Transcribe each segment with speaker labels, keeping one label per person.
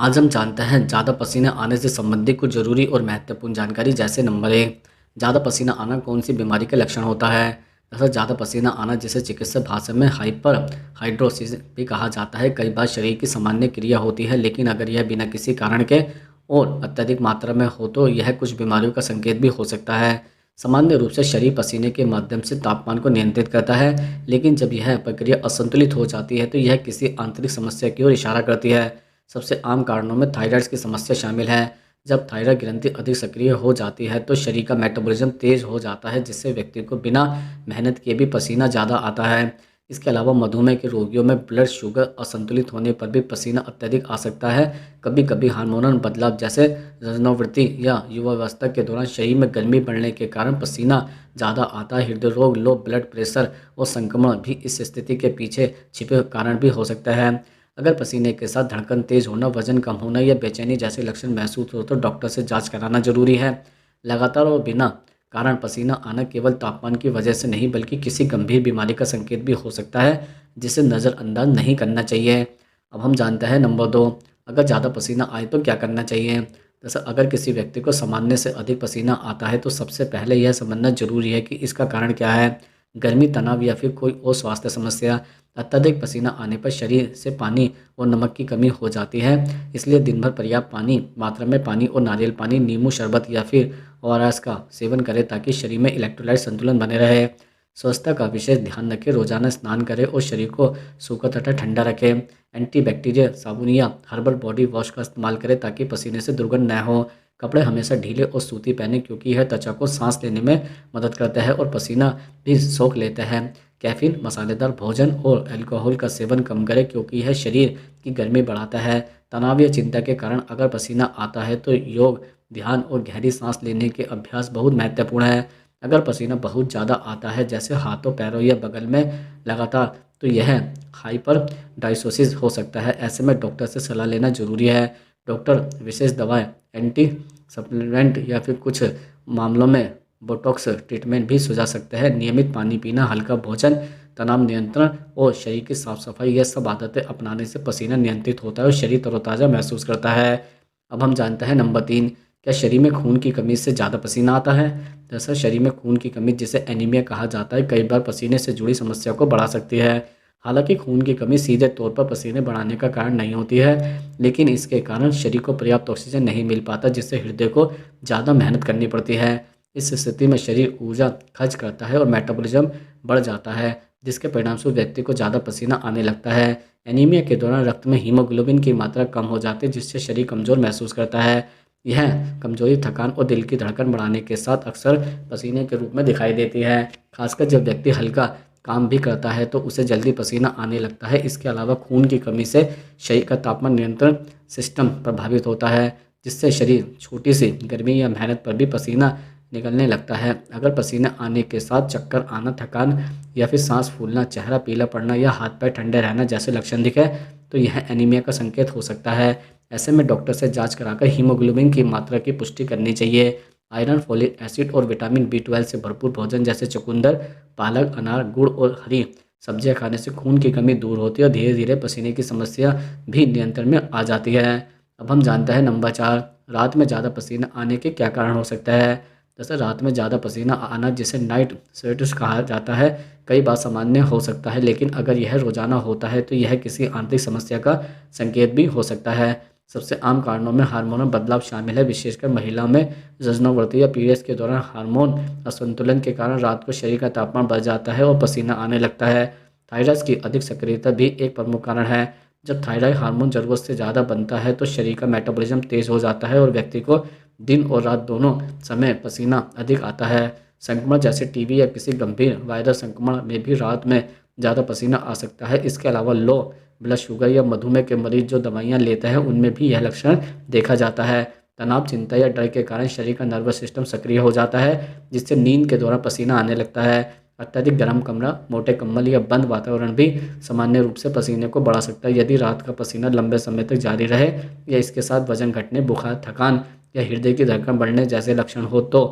Speaker 1: आज हम जानते हैं ज़्यादा पसीना आने से संबंधित कुछ जरूरी और महत्वपूर्ण जानकारी। जैसे नंबर 1, ज़्यादा पसीना आना कौन सी बीमारी का लक्षण होता है। दरअसल ज़्यादा पसीना आना, जिसे चिकित्सक भाषा में हाइपर हाइड्रोसिस भी कहा जाता है, कई बार शरीर की सामान्य क्रिया होती है, लेकिन अगर यह बिना किसी कारण के और अत्यधिक मात्रा में हो तो यह कुछ बीमारियों का संकेत भी हो सकता है। सामान्य रूप से शरीर पसीने के माध्यम से तापमान को नियंत्रित करता है, लेकिन जब यह प्रक्रिया असंतुलित हो जाती है तो यह किसी आंतरिक समस्या की ओर इशारा करती है। सबसे आम कारणों में थायराइड की समस्या शामिल है। जब थायराइड ग्रंथि अधिक सक्रिय हो जाती है तो शरीर का मेटाबॉलिज्म तेज हो जाता है, जिससे व्यक्ति को बिना मेहनत किए भी पसीना ज़्यादा आता है। इसके अलावा मधुमेह के रोगियों में ब्लड शुगर असंतुलित होने पर भी पसीना अत्यधिक आ सकता है। कभी कभी हार्मोनल बदलाव जैसे रजनोवृत्ति या युवावस्था के दौरान शरीर में गर्मी बढ़ने के कारण पसीना ज़्यादा आता है। हृदय रोग, लो ब्लड प्रेशर और संक्रमण भी इस स्थिति के पीछे छिपे कारण भी हो सकता है। अगर पसीने के साथ धड़कन तेज होना, वजन कम होना या बेचैनी जैसे लक्षण महसूस हो तो डॉक्टर से जांच कराना जरूरी है। लगातार और बिना कारण पसीना आना केवल तापमान की वजह से नहीं बल्कि किसी गंभीर बीमारी का संकेत भी हो सकता है, जिसे नज़रअंदाज नहीं करना चाहिए। अब हम जानते हैं नंबर 2, अगर ज़्यादा पसीना आए तो क्या करना चाहिए। जैसे अगर किसी व्यक्ति को सामान्य से अधिक पसीना आता है तो सबसे पहले यह समझना जरूरी है कि इसका कारण क्या है। गर्मी, तनाव या फिर कोई और स्वास्थ्य समस्या। अत्यधिक पसीना आने पर शरीर से पानी और नमक की कमी हो जाती है, इसलिए दिन भर पर्याप्त पानी मात्रा में पानी और नारियल पानी, नींबू शरबत या फिर ओआरएस का सेवन करें ताकि शरीर में इलेक्ट्रोलाइट संतुलन बने रहे। स्वच्छता का विशेष ध्यान रखें, रोजाना स्नान करें और शरीर को सूखा तथा ठंडा रखें। एंटीबैक्टीरियल साबुन या हर्बल बॉडी वॉश का इस्तेमाल करें ताकि पसीने से दुर्गंध न हो। कपड़े हमेशा ढीले और सूती पहने क्योंकि यह त्वचा को सांस लेने में मदद करता है और पसीना भी सोख लेता है। कैफीन, मसालेदार भोजन और अल्कोहल का सेवन कम करें क्योंकि यह शरीर की गर्मी बढ़ाता है। तनाव या चिंता के कारण अगर पसीना आता है तो योग, ध्यान और गहरी सांस लेने के अभ्यास बहुत महत्वपूर्ण है। अगर पसीना बहुत ज़्यादा आता है, जैसे हाथों, पैरों या बगल में लगातार, तो यह हाइपर डायसोसिस हो सकता है। ऐसे में डॉक्टर से सलाह लेना जरूरी है। डॉक्टर विशेष दवाएं, एंटी सप्लीमेंट या फिर कुछ मामलों में बोटॉक्स ट्रीटमेंट भी सुझा सकते हैं। नियमित पानी पीना, हल्का भोजन, तनाव नियंत्रण और शरीर की साफ सफाई, यह सब आदतें अपनाने से पसीना नियंत्रित होता है और शरीर तरोताज़ा महसूस करता है। अब हम जानते हैं नंबर 3, क्या शरीर में खून की कमी से ज़्यादा पसीना आता है। दरअसल शरीर में खून की कमी, जिसे एनीमिया कहा जाता है, कई बार पसीने से जुड़ी समस्या को बढ़ा सकती है। हालांकि खून की कमी सीधे तौर पर पसीने बढ़ाने का कारण नहीं होती है, लेकिन इसके कारण शरीर को पर्याप्त ऑक्सीजन नहीं मिल पाता, जिससे हृदय को ज़्यादा मेहनत करनी पड़ती है। इस स्थिति में शरीर ऊर्जा खर्च करता है और मेटाबॉलिज्म बढ़ जाता है, जिसके परिणामस्वरूप व्यक्ति को ज़्यादा पसीना आने लगता है। एनीमिया के दौरान रक्त में हीमोग्लोबिन की मात्रा कम हो जाती है, जिससे शरीर कमज़ोर महसूस करता है। यह कमजोरी थकान और दिल की धड़कन बढ़ाने के साथ अक्सर पसीने के रूप में दिखाई देती है। खासकर जब व्यक्ति हल्का काम भी करता है तो उसे जल्दी पसीना आने लगता है। इसके अलावा खून की कमी से शरीर का तापमान नियंत्रण सिस्टम प्रभावित होता है, जिससे शरीर छोटी सी गर्मी या मेहनत पर भी पसीना निकलने लगता है। अगर पसीना आने के साथ चक्कर आना, थकान या फिर सांस फूलना, चेहरा पीला पड़ना या हाथ पैर ठंडे रहना जैसे लक्षण दिखे तो यह एनीमिया का संकेत हो सकता है। ऐसे में डॉक्टर से जांच कराकर हीमोग्लोबिन की मात्रा की पुष्टि करनी चाहिए। आयरन, फोलिक एसिड और विटामिन B12 से भरपूर भोजन जैसे चुकंदर, पालक, अनार, गुड़ और हरी सब्जियां खाने से खून की कमी दूर होती है और धीरे धीरे पसीने की समस्या भी नियंत्रण में आ जाती है। अब हम जानते हैं नंबर 4, रात में ज़्यादा पसीना आने के क्या कारण हो सकता है। जैसे रात में ज़्यादा पसीना आना, जिसे नाइट स्वेट्स कहा जाता है, कई बार सामान्य हो सकता है, लेकिन अगर यह रोजाना होता है तो यह किसी आंतरिक समस्या का संकेत भी हो सकता है। सबसे आम कारणों में हार्मोनल बदलाव शामिल है, विशेषकर महिला में रजनोवृत्ति या पीरियड्स के दौरान हार्मोन असंतुलन के कारण रात को शरीर का तापमान बढ़ जाता है और पसीना आने लगता है। थायराइड की अधिक सक्रियता भी एक प्रमुख कारण है। जब थायराइड हार्मोन जरूरत से ज़्यादा बनता है तो शरीर का मेटाबॉलिज्म तेज हो जाता है और व्यक्ति को दिन और रात दोनों समय पसीना अधिक आता है। संक्रमण जैसे टीबी या किसी गंभीर वायरल संक्रमण में भी रात में ज़्यादा पसीना आ सकता है। इसके अलावा लो ब्लड शुगर या मधुमेह के मरीज जो दवाइयाँ लेते हैं उनमें भी यह लक्षण देखा जाता है। तनाव, चिंता या डर के कारण शरीर का नर्वस सिस्टम सक्रिय हो जाता है, जिससे नींद के दौरान पसीना आने लगता है। अत्यधिक गर्म कमरा, मोटे कंबल या बंद वातावरण भी सामान्य रूप से पसीने को बढ़ा सकता है। यदि रात का पसीना लंबे समय तक जारी रहे या इसके साथ वजन घटने, बुखार, थकान या हृदय की धड़कन बढ़ने जैसे लक्षण हो तो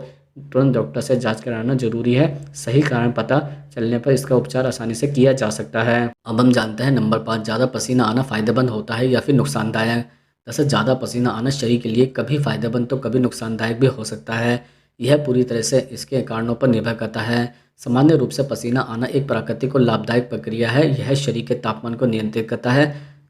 Speaker 1: तुरंत डॉक्टर से जांच कराना जरूरी है। सही कारण पता चलने पर इसका उपचार आसानी से किया जा सकता है। अब हम जानते हैं नंबर 5, ज़्यादा पसीना आना फायदेमंद होता है या फिर नुकसानदायक। दरअसल ज़्यादा पसीना आना शरीर के लिए कभी फ़ायदेमंद तो कभी नुकसानदायक भी हो सकता है। यह पूरी तरह से इसके कारणों पर निर्भर करता है। सामान्य रूप से पसीना आना एक प्राकृतिक और लाभदायक प्रक्रिया है। यह शरीर के तापमान को नियंत्रित करता है,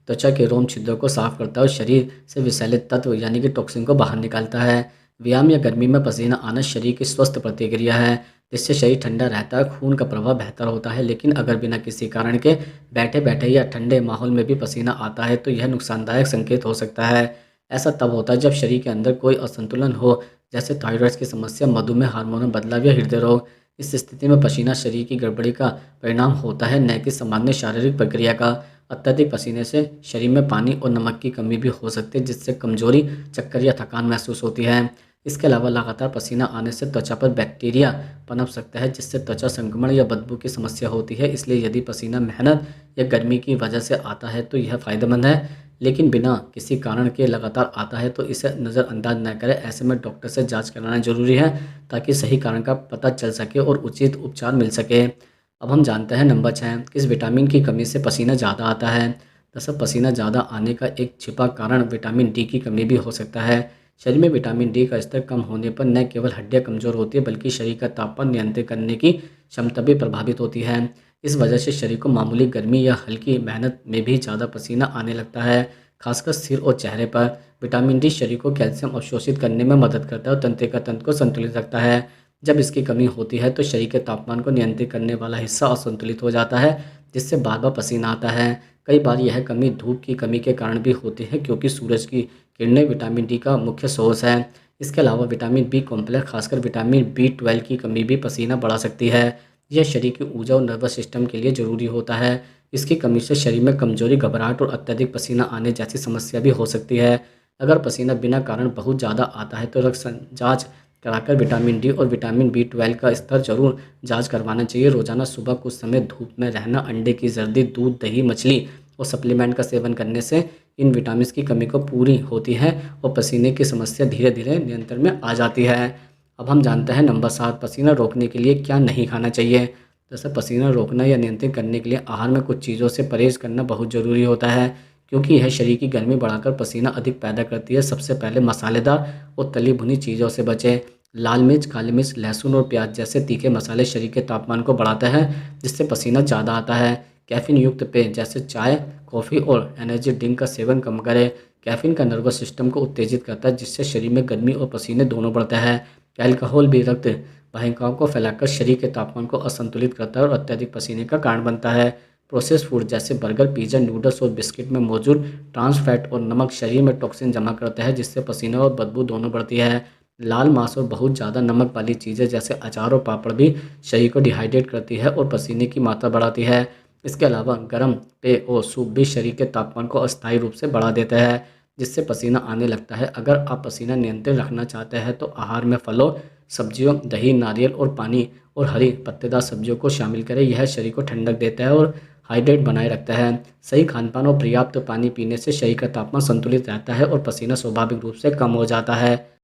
Speaker 1: त्वचा के रोम छिद्रों को साफ करता है और शरीर से विषैले तत्व यानी कि टॉक्सिन को बाहर निकालता है। व्यायाम या गर्मी में पसीना आना शरीर की स्वस्थ प्रतिक्रिया है, जिससे शरीर ठंडा रहता है, खून का प्रवाह बेहतर होता है। लेकिन अगर बिना किसी कारण के बैठे बैठे या ठंडे माहौल में भी पसीना आता है तो यह नुकसानदायक संकेत हो सकता है। ऐसा तब होता है जब शरीर के अंदर कोई असंतुलन हो, जैसे थायराइड की समस्या, मधुमेह, हार्मोनल बदलाव या हृदय रोग। इस स्थिति में पसीना शरीर की गड़बड़ी का परिणाम होता है, न कि सामान्य शारीरिक प्रक्रिया का। अत्यधिक पसीने से शरीर में पानी और नमक की कमी भी हो सकती है, जिससे कमजोरी, चक्कर या थकान महसूस होती है। इसके अलावा लगातार पसीना आने से त्वचा पर बैक्टीरिया पनप सकता है, जिससे त्वचा संक्रमण या बदबू की समस्या होती है। इसलिए यदि पसीना मेहनत या गर्मी की वजह से आता है तो यह फ़ायदेमंद है, लेकिन बिना किसी कारण के लगातार आता है तो इसे नज़रअंदाज न करें। ऐसे में डॉक्टर से जांच कराना जरूरी है, ताकि सही कारण का पता चल सके और उचित उपचार मिल सके। अब हम जानते हैं नंबर 6, किस विटामिन की कमी से पसीना ज़्यादा आता है। दरअसल पसीना ज़्यादा आने का एक छिपा कारण विटामिन डी की कमी भी हो सकता है। शरीर में विटामिन डी का स्तर कम होने पर न केवल हड्डियां कमज़ोर होती है, बल्कि शरीर का तापमान नियंत्रित करने की क्षमता भी प्रभावित होती है। इस वजह से शरीर को मामूली गर्मी या हल्की मेहनत में भी ज़्यादा पसीना आने लगता है, खासकर सिर और चेहरे पर। विटामिन डी शरीर को कैल्शियम अवशोषित करने में मदद करता है और तंत्रिका तंत्र को संतुलित रखता है। जब इसकी कमी होती है तो शरीर के तापमान को नियंत्रित करने वाला हिस्सा असंतुलित हो जाता है, जिससे बार बार पसीना आता है। कई बार यह कमी धूप की कमी के कारण भी होती है, क्योंकि सूरज की किरणें विटामिन डी का मुख्य सोर्स है। इसके अलावा विटामिन बी कॉम्प्लेक्स, खासकर विटामिन बी 12 की कमी भी पसीना बढ़ा सकती है। यह शरीर की ऊर्जा और नर्वस सिस्टम के लिए ज़रूरी होता है। इसकी कमी से शरीर में कमजोरी, घबराहट और अत्यधिक पसीना आने जैसी समस्या भी हो सकती है। अगर पसीना बिना कारण बहुत ज़्यादा आता है तो जांच कराकर विटामिन डी और विटामिन बी 12 का स्तर जरूर जांच करवाना चाहिए। रोजाना सुबह कुछ समय धूप में रहना, अंडे की जर्दी, दूध, दही, मछली और सप्लीमेंट का सेवन करने से इन विटामिन की कमी को पूरी होती है और पसीने की समस्या धीरे धीरे नियंत्रण में आ जाती है। अब हम जानते हैं नंबर 7, पसीना रोकने के लिए क्या नहीं खाना चाहिए। जैसे पसीना रोकना या नियंत्रित करने के लिए आहार में कुछ चीज़ों से परहेज करना बहुत ज़रूरी होता है, क्योंकि यह शरीर की गर्मी बढ़ाकर पसीना अधिक पैदा करती है। सबसे पहले मसालेदार और तली भुनी चीज़ों से बचें। लाल मिर्च, काली मिर्च, लहसुन और प्याज जैसे तीखे मसाले शरीर के तापमान को बढ़ाते हैं, जिससे पसीना ज़्यादा आता है। कैफीन युक्त पेय जैसे चाय, कॉफ़ी और एनर्जी ड्रिंक का सेवन कम करें। कैफीन का नर्वस सिस्टम को उत्तेजित करता है, जिससे शरीर में गर्मी और पसीने दोनों बढ़ते हैं। अल्कोहल भी रक्त वाहिकाओं को फैलाकर शरीर के तापमान को असंतुलित करता है और अत्यधिक पसीने का कारण बनता है। प्रोसेस्ड फूड जैसे बर्गर, पिज़्ज़ा, नूडल्स और बिस्किट में मौजूद ट्रांस फैट और नमक शरीर में टॉक्सिन जमा करते हैं, जिससे पसीना और बदबू दोनों बढ़ती है। लाल मांस और बहुत ज़्यादा नमक वाली चीज़ें जैसे अचार और पापड़ भी शरीर को डिहाइड्रेट करती है और पसीने की मात्रा बढ़ाती है। इसके अलावा गर्म पेय और सूप भी शरीर के तापमान को अस्थायी रूप से बढ़ा देता है, जिससे पसीना आने लगता है। अगर आप पसीना नियंत्रित रखना चाहते हैं तो आहार में फलों, सब्जियों, दही, नारियल और पानी और हरी पत्तेदार सब्जियों को शामिल करें। यह शरीर को ठंडक देता है और हाइड्रेट बनाए रखता है। सही खानपान और पर्याप्त पानी पीने से शरीर का तापमान संतुलित रहता है और पसीना स्वाभाविक रूप से कम हो जाता है।